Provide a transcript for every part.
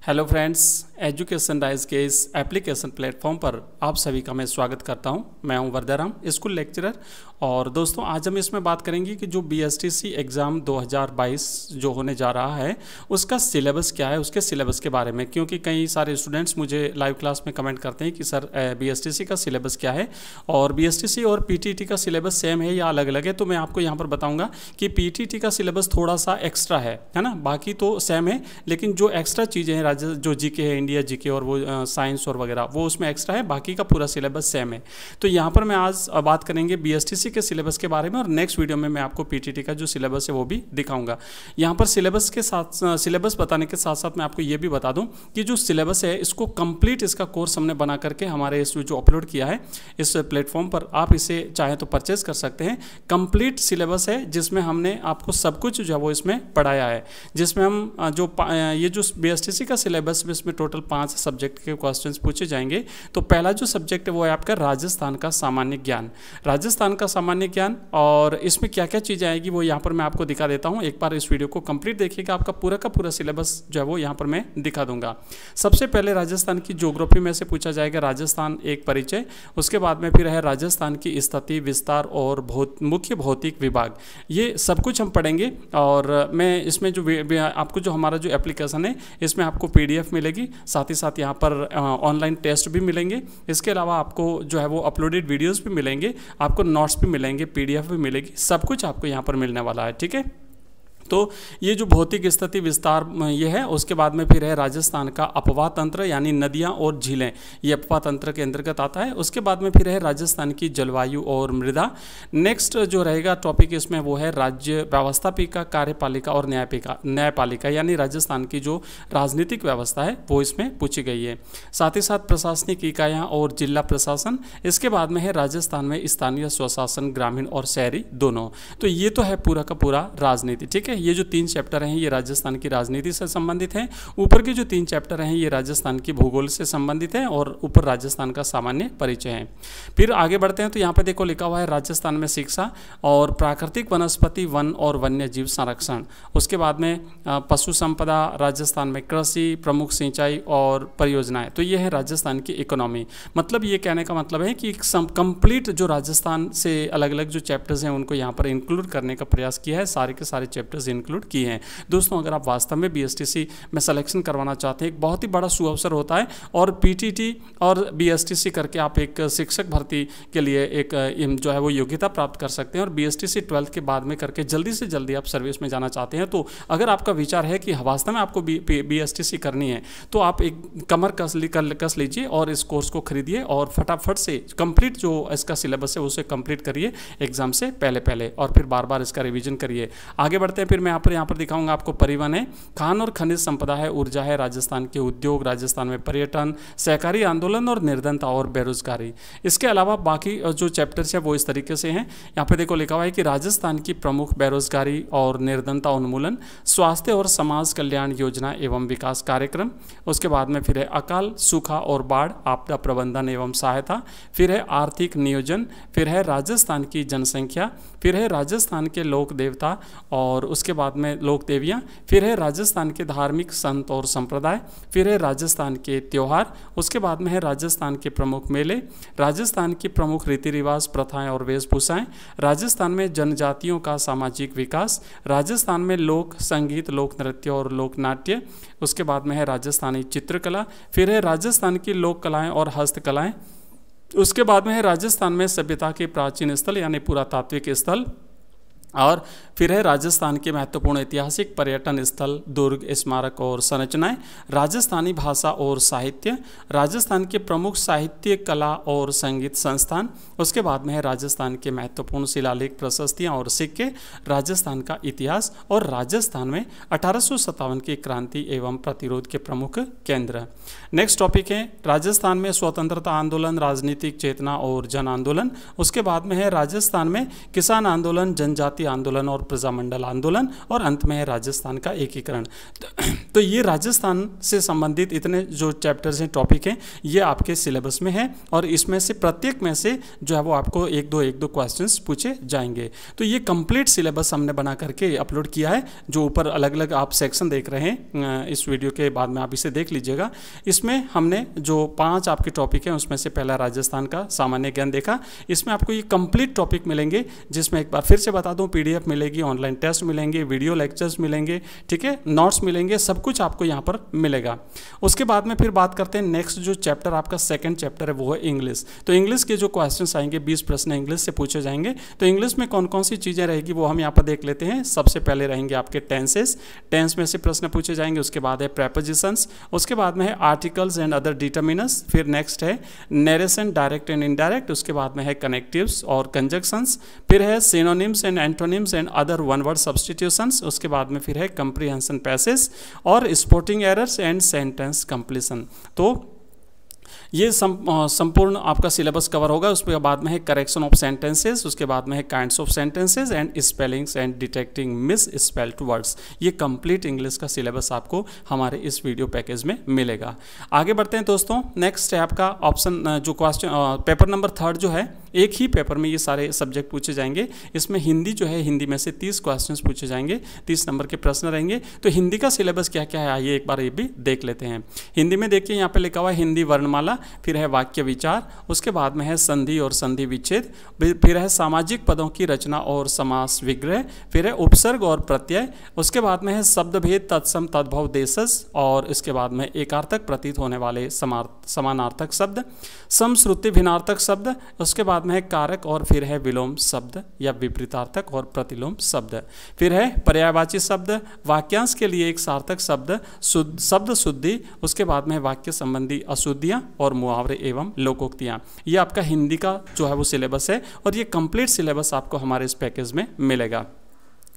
Hello friends, education rise के इस application platform पर आप सभी का मैं स्वागत करता हूं। मैं हूं वरदाराम, स्कूल लेक्चरर। और दोस्तों, आज हम इसमें बात करेंगे कि जो बीएसटीसी एग्ज़ाम 2022 जो होने जा रहा है उसका सिलेबस क्या है, उसके सिलेबस के बारे में। क्योंकि कई सारे स्टूडेंट्स मुझे लाइव क्लास में कमेंट करते हैं कि सर बीएसटीसी का सिलेबस क्या है, और बीएसटीसी और पीटीटी का सिलेबस सेम है या अलग अलग है। तो मैं आपको यहाँ पर बताऊँगा कि पीटीटी का सिलेबस थोड़ा सा एक्स्ट्रा है ना, बाकी तो सेम है, लेकिन जो एक्स्ट्रा चीज़ें हैं जो जीके है, इंडिया जीके और वो साइंस और वगैरह, वो उसमें एक्स्ट्रा है, बाकी का पूरा सिलेबस सेम है। तो यहाँ पर मैं आज बात करेंगे बीएसटीसी के सिलेबस के बारे में, और नेक्स्ट वीडियो में मैं आपको पीटीटी का जो सिलेबस है वो भी दिखाऊंगा। यहाँ पर सिलेबस के साथ सिलेबस बताने के साथ साथ मैं आपको ये भी बता दूँ कि जो सिलेबस है इसको कंप्लीट, इसका कोर्स हमने बना करके हमारे इस जो अपलोड किया है इस प्लेटफॉर्म पर, आप इसे चाहें तो परचेज कर सकते हैं। कंप्लीट सिलेबस है जिसमें हमने आपको सब कुछ जो है वो इसमें पढ़ाया है, जिसमें हम ये जो बीएसटीसी का सिलेबस में इसमें टोटल 5 सब्जेक्ट के क्वेश्चंस पूछे जाएंगे। तो पहला जो सब्जेक्ट है वो है आपका राजस्थान का सामान्य ज्ञान। राजस्थान का सामान्य ज्ञान, और इसमें क्या क्या चीज़ें आएगी वो यहाँ पर मैं आपको दिखा देता हूँ। एक बार इस वीडियो को कंप्लीट देखिएगा, आपका पूरा का पूरा सिलेबस जो है वो यहाँ पर मैं दिखा दूंगा। सबसे पहले राजस्थान की ज्योग्राफी में से पूछा जाएगा राजस्थान एक परिचय। उसके बाद में फिर है राजस्थान की स्थिति, विस्तार और मुख्य भौतिक विभाग। ये सब कुछ हम पढ़ेंगे। और मैं इसमें जो आपको जो हमारा जो एप्लीकेशन है इसमें आपको पीडीएफ मिलेगी, साथ ही साथ यहाँ पर ऑनलाइन टेस्ट भी मिलेंगे। इसके अलावा आपको जो है वो अपलोडेड वीडियोस भी मिलेंगे, आपको नोट्स भी मिलेंगे, पीडीएफ भी मिलेगी, सब कुछ आपको यहाँ पर मिलने वाला है। ठीक है, तो ये जो भौतिक स्थिति विस्तार ये है। उसके बाद में फिर है राजस्थान का अपवाह तंत्र, यानी नदियाँ और झीलें, ये अपवाह तंत्र के अंतर्गत आता है। उसके बाद में फिर है राजस्थान की जलवायु और मृदा। नेक्स्ट जो रहेगा टॉपिक इसमें वो है राज्य व्यवस्थापिका, कार्यपालिका और न्यायपालिका, यानी राजस्थान की जो राजनीतिक व्यवस्था है वो इसमें पूछी गई है। साथ ही साथ प्रशासनिक इकाइयाँ और जिला प्रशासन। इसके बाद में है राजस्थान में स्थानीय स्वशासन, ग्रामीण और शहरी दोनों। तो ये तो है पूरा का पूरा राजनीति। ठीक है, ये जो 3 चैप्टर हैं ये राजस्थान की राजनीति से संबंधित हैं। ऊपर के जो 3 चैप्टर हैं ये राजस्थान की भूगोल से संबंधित हैं, और ऊपर राजस्थान का सामान्य परिचय है। फिर आगे बढ़ते हैं तो यहाँ पे देखो लिखा हुआ है राजस्थान में शिक्षा और प्राकृतिक वनस्पति, वन और वन्य जीव संरक्षण। उसके बाद में पशु संपदा, राजस्थान में कृषि, प्रमुख सिंचाई और परियोजनाएं। तो ये है राजस्थान की इकोनॉमी। मतलब ये कहने का मतलब है कि कंप्लीट जो राजस्थान से अलग अलग जो चैप्टर्स हैं उनको यहाँ पर इंक्लूड करने का प्रयास किया है, सारे के सारे चैप्टर्स इंक्लूड किए हैं। दोस्तों, अगर आप वास्तव में बीएसटीसी में सिलेक्शन करवाना चाहते हैं, एक बहुत ही बड़ा सुअवसर होता है, और पीटीटी और बीएसटीसी करके आप एक शिक्षक भर्ती के लिए एक जो है वो योग्यता प्राप्त कर सकते हैं। और बीएसटीसी 12th के बाद में करके जल्दी से जल्दी आप सर्विस में जाना चाहते हैं, तो अगर आपका विचार है कि वास्तव में आपको बीएसटीसी करनी है, तो आप एक कमर कस लीजिए और इस कोर्स को खरीदिए और फटाफट से कंप्लीट जो इसका सिलेबस है उसे कंप्लीट करिए एग्जाम से पहले, और फिर बार बार इसका रिवीजन करिए। आगे बढ़ते हैं, फिर मैं यहाँ पर दिखाऊंगा आपको परिवहन है, खान और खनिज संपदा है, ऊर्जा है, राजस्थान के उद्योग, राजस्थान में पर्यटन, सहकारी आंदोलन और निर्धनता और बेरोजगारी। इसके अलावा बाकी जो चैप्टर्स है वो इस तरीके से हैं। यहाँ पे देखो लिखा हुआ है कि राजस्थान की प्रमुख बेरोजगारी और निर्धनता उन्मूलन, स्वास्थ्य और समाज कल्याण योजना एवं विकास कार्यक्रम। उसके बाद में फिर है अकाल, सूखा और बाढ़, आपदा प्रबंधन एवं सहायता। फिर है आर्थिक नियोजन। फिर है राजस्थान की जनसंख्या। फिर है राजस्थान के लोक देवता और उसके बाद में लोक देवियाँ। फिर है राजस्थान के धार्मिक संत और संप्रदाय। फिर है राजस्थान के त्योहार। उसके बाद में है राजस्थान के प्रमुख मेले, राजस्थान की प्रमुख रीति रिवाज, प्रथाएं और वेशभूषाएं, राजस्थान में जनजातियों का सामाजिक विकास, राजस्थान में लोक संगीत, लोक नृत्य और लोक नाट्य। उसके बाद में है राजस्थानी चित्रकला। फिर है राजस्थान की लोक कलाएँ और हस्तकलाएँ। उसके बाद में है राजस्थान में सभ्यता के प्राचीन स्थल यानी पुरातात्विक स्थल। और फिर है राजस्थान के महत्वपूर्ण ऐतिहासिक पर्यटन स्थल, दुर्ग, स्मारक और संरचनाएं, राजस्थानी भाषा और साहित्य, राजस्थान के प्रमुख साहित्य, कला और संगीत संस्थान। उसके बाद में है राजस्थान के महत्वपूर्ण शिलालेख, प्रशस्तियां और सिक्के, राजस्थान का इतिहास, और राजस्थान में 1857 की क्रांति एवं प्रतिरोध के प्रमुख केंद्र। नेक्स्ट टॉपिक है राजस्थान में स्वतंत्रता आंदोलन, राजनीतिक चेतना और जन आंदोलन। उसके बाद में है राजस्थान में किसान आंदोलन, जनजाति भारतीय आंदोलन और प्रजामंडल आंदोलन, और अंत में है राजस्थान का एकीकरण। तो ये राजस्थान से संबंधित इतने जो चैप्टर्स हैं, टॉपिक हैं, ये आपके सिलेबस में है और इसमें से प्रत्येक में से जो है वो आपको एक दो क्वेश्चंस पूछे जाएंगे। तो ये कंप्लीट सिलेबस हमने बना करके अपलोड किया है, जो ऊपर अलग अलग आप सेक्शन देख रहे हैं, इस वीडियो के बाद में आप इसे देख लीजिएगा। इसमें हमने जो 5 आपके टॉपिक हैं उसमें से पहला राजस्थान का सामान्य ज्ञान देखा। इसमें आपको ये कंप्लीट टॉपिक मिलेंगे, जिसमें एक बार फिर से बता दूं, PDF मिलेगी, ऑनलाइन टेस्ट मिलेंगे, वीडियो लेक्चर्स मिलेंगे, ठीक है, नोट्स मिलेंगे, सब कुछ आपको यहाँ पर मिलेगा। उसके बाद में फिर बात करते हैं नेक्स्ट जो चैप्टर आपका सेकंड चैप्टर है वो है इंग्लिश। तो इंग्लिश के जो क्वेश्चंस आएंगे 20 प्रश्न इंग्लिश से पूछे जाएंगे। तो इंग्लिश में कौन कौन सी चीज़ें रहेगी वो हम यहाँ पर देख लेते हैं। सबसे पहले रहेंगे आपके टेंसेस, टेंस में से प्रश्न पूछे जाएंगे। उसके बाद है प्रेपोजिशंस, उसके बाद में है आर्टिकल्स एंड अदर डिटर्मिनर्स, फिर नेक्स्ट है नरेशन डायरेक्ट एंड इनडायरेक्ट, उसके बाद में है कनेक्टिव्स और कंजक्शंस, फिर है synonyms and antonyms and other one word substitutions, उसके बाद में फिर है कंप्रीहेंशन पैसेज और sporting errors and sentence completion. तो ये संपूर्ण आपका सिलेबस कवर होगा। उसके बाद में है करेक्शन ऑफ सेंटेंसेस, उसके बाद में है kinds of sentences and spellings and detecting miss spelled words. ये कंप्लीट इंग्लिश का सिलेबस आपको हमारे इस वीडियो पैकेज में मिलेगा। आगे बढ़ते हैं दोस्तों, नेक्स्ट है आपका ऑप्शन जो क्वेश्चन पेपर नंबर 3 जो है, एक ही पेपर में ये सारे सब्जेक्ट पूछे जाएंगे। इसमें हिंदी जो है, हिंदी में से 30 क्वेश्चंस पूछे जाएंगे, 30 नंबर के प्रश्न रहेंगे। तो हिंदी का सिलेबस क्या क्या है आइए एक बार ये भी देख लेते हैं। हिंदी में देखिए यहाँ पे लिखा हुआ है हिंदी वर्णमाला, फिर है वाक्य विचार, उसके बाद में है संधि और संधि विच्छेद, फिर है सामाजिक पदों की रचना और समास विग्रह, फिर है उपसर्ग और प्रत्यय, उसके बाद में है शब्द भेद तत्सम तद्भव देशज, और इसके बाद में एकार्थक प्रतीत होने वाले समानार्थक शब्द, समश्रुति भिन्नार्थक शब्द, उसके बाद में है कारक और फिर है विलोम शब्द या विपरीतार्थक और प्रतिलोम शब्द, फिर है पर्यायवाची शब्द, वाक्यांश के लिए एक सार्थक शब्द, शब्द शुद्धि, उसके बाद में है वाक्य संबंधी अशुद्धियां और मुहावरे एवं लोकोक्तियां। ये आपका हिंदी का जो है वो सिलेबस है और ये कंप्लीट सिलेबस आपको हमारे इस पैकेज में मिलेगा।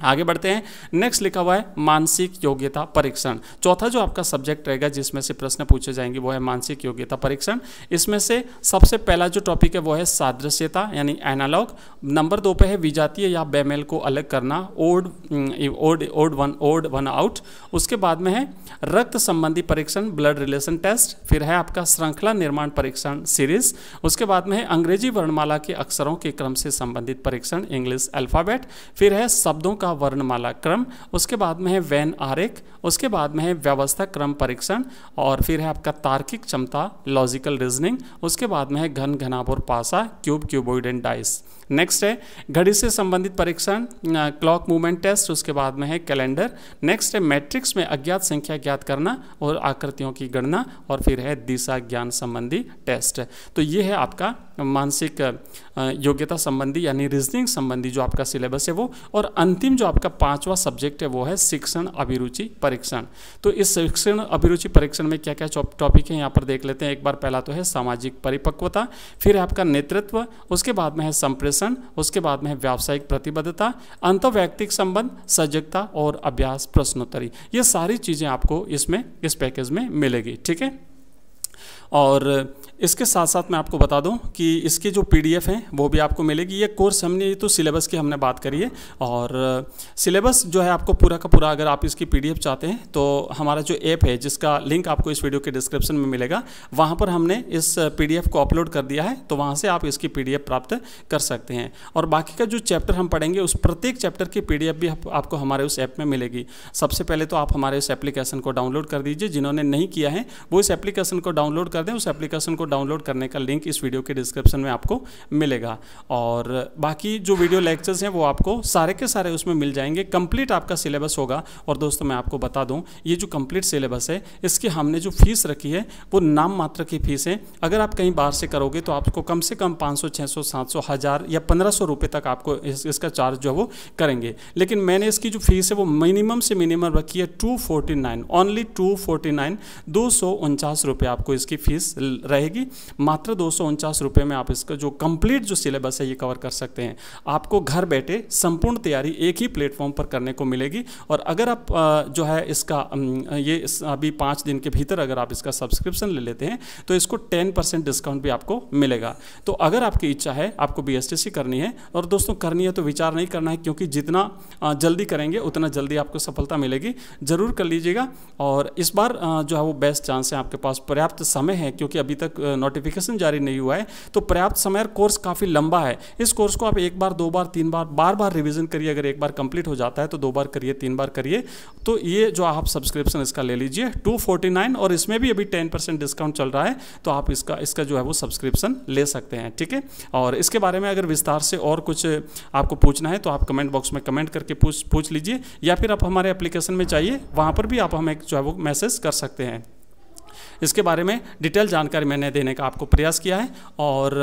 आगे बढ़ते हैं, नेक्स्ट लिखा हुआ है मानसिक योग्यता परीक्षण। चौथा जो आपका सब्जेक्ट रहेगा जिसमें से प्रश्न पूछे जाएंगे वो है मानसिक योग्यता परीक्षण। इसमें से सबसे पहला जो टॉपिक है वो है सादृश्यता यानी एनालॉग। नंबर 2 पे है विजातीय या बेमेल को अलग करना, ओड वन आउट। उसके बाद में है रक्त संबंधी परीक्षण, ब्लड रिलेशन टेस्ट। फिर है आपका श्रृंखला निर्माण परीक्षण सीरीज। उसके बाद में है अंग्रेजी वर्णमाला के अक्षरों के क्रम से संबंधित परीक्षण, इंग्लिश अल्फाबेट। फिर है शब्दों का वर्णमाला क्रम। उसके बाद में है वेन आरेख। उसके बाद में है व्यवस्था क्रम परीक्षण, और फिर है आपका तार्किक क्षमता, लॉजिकल रीजनिंग। उसके बाद में है घन घनाभ और पासा, cube, cuboid and dice. Next है घड़ी से संबंधित परीक्षण, क्लॉक मूवमेंट टेस्ट। उसके बाद में है कैलेंडर। नेक्स्ट है मैट्रिक्स में अज्ञात संख्या ज्ञात करना और आकृतियों की गणना, और फिर है दिशा ज्ञान संबंधी टेस्ट। तो ये है आपका मानसिक योग्यता संबंधी यानी रीजनिंग संबंधी जो आपका सिलेबस है वो। और अंतिम जो आपका 5वां सब्जेक्ट है वो है शिक्षण अभिरुचि परीक्षण। तो इस शिक्षण अभिरुचि परीक्षण में क्या क्या टॉपिक है यहाँ पर देख लेते हैं एक बार। पहला तो है सामाजिक परिपक्वता, फिर है आपका नेतृत्व, उसके बाद में है संप्रेषण, उसके बाद में है व्यावसायिक प्रतिबद्धता, अंतर्वैयक्तिक संबंध, सजगता और अभ्यास प्रश्नोत्तरी। ये सारी चीज़ें आपको इसमें इस पैकेज में मिलेगी, ठीक है। और इसके साथ साथ मैं आपको बता दूं कि इसकी जो PDF है वो भी आपको मिलेगी। ये कोर्स हमने तो सिलेबस की हमने बात करी है, और सिलेबस जो है आपको पूरा का पूरा अगर आप इसकी PDF चाहते हैं तो हमारा जो ऐप है जिसका लिंक आपको इस वीडियो के डिस्क्रिप्शन में मिलेगा, वहाँ पर हमने इस PDF को अपलोड कर दिया है, तो वहाँ से आप इसकी PDF प्राप्त कर सकते हैं। और बाकी का जो चैप्टर हम पढ़ेंगे उस प्रत्येक चैप्टर की PDF भी आपको हमारे उस ऐप में मिलेगी। सबसे पहले तो आप हमारे उस एप्लीकेशन को डाउनलोड कर दीजिए, जिन्होंने नहीं किया है वो इस एप्लीकेशन को डाउनलोड कर दें। उस एप्लीकेशन को डाउनलोड करने का लिंक इस वीडियो के डिस्क्रिप्शन में आपको मिलेगा। और बाकी जो वीडियो लेक्चर्स हैं वो आपको सारे के सारे उसमें मिल जाएंगे। कंप्लीट आपका सिलेबस होगा। और दोस्तों मैं आपको बता दूं, ये जो कंप्लीट सिलेबस है इसकी हमने जो फीस रखी है वो नाम मात्र की फीस है। अगर आप कहीं बाहर से करोगे तो आपको कम से कम 500, 600, 700, 1000 या 1500 रुपये तक आपको इसका चार्ज जो है वो करेंगे। लेकिन मैंने इसकी जो फीस है वो मिनिमम से मिनिमम रखी है 249, ओनली 249, 249 रुपये आपको आपको इसकी फीस रहेगी। मात्र 249 रुपये में आप इसका जो कंप्लीट जो सिलेबस है ये कवर कर सकते हैं। आपको घर बैठे संपूर्ण तैयारी एक ही प्लेटफॉर्म पर करने को मिलेगी। और अगर आप जो है इसका अभी 5 दिन के भीतर अगर आप इसका सब्सक्रिप्शन ले लेते हैं तो इसको 10% डिस्काउंट भी आपको मिलेगा। तो अगर आपकी इच्छा है, आपको BSTC करनी है, और दोस्तों करनी है तो विचार नहीं करना है, क्योंकि जितना जल्दी करेंगे उतना जल्दी आपको सफलता मिलेगी। ज़रूर कर लीजिएगा। और इस बार जो है वो बेस्ट चांस है, आपके पास पर्याप्त समय है, क्योंकि अभी तक नोटिफिकेशन जारी नहीं हुआ है, तो पर्याप्त समय। कोर्स काफ़ी लंबा है। इस कोर्स को आप 1 बार 2 बार 3 बार बार रिवीजन करिए। अगर एक बार कंप्लीट हो जाता है तो 2 बार करिए, 3 बार करिए। तो ये जो आप सब्सक्रिप्शन इसका ले लीजिए 249, और इसमें भी अभी 10% डिस्काउंट चल रहा है, तो आप इसका जो है वो सब्सक्रिप्शन ले सकते हैं। ठीक है। और इसके बारे में अगर विस्तार से और कुछ आपको पूछना है तो आप कमेंट बॉक्स में कमेंट करके पूछ लीजिए, या फिर आप हमारे एप्लीकेशन में चाहिए, वहाँ पर भी आप हमें जो है वो मैसेज कर सकते हैं। इसके बारे में डिटेल जानकारी मैंने देने का आपको प्रयास किया है। और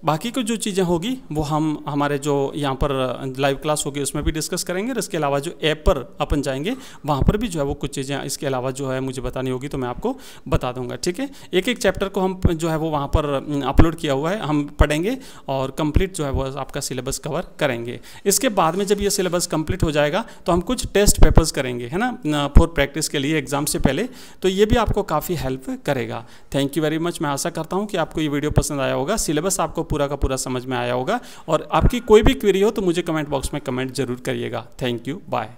बाकी को जो चीज़ें होगी वो हम हमारे जो यहाँ पर लाइव क्लास होगी उसमें भी डिस्कस करेंगे। और इसके अलावा जो ऐप पर अपन जाएंगे वहाँ पर भी जो है वो कुछ चीज़ें इसके अलावा जो है मुझे बतानी होगी तो मैं आपको बता दूंगा। ठीक है। एक एक चैप्टर को हम जो है वो वहाँ पर अपलोड किया हुआ है, हम पढ़ेंगे और कंप्लीट जो है वो आपका सिलेबस कवर करेंगे। इसके बाद में जब ये सिलेबस कंप्लीट हो जाएगा तो हम कुछ टेस्ट पेपर्स करेंगे, है ना, फॉर प्रैक्टिस के लिए एग्जाम से पहले। तो ये भी आपको काफ़ी हेल्प करेगा। Thank you very much. मैं आशा करता हूँ कि आपको ये वीडियो पसंद आया होगा, सिलेबस आपको पूरा का पूरा समझ में आया होगा। और आपकी कोई भी क्वेरी हो तो मुझे कमेंट बॉक्स में कमेंट जरूर करिएगा। Thank you, bye.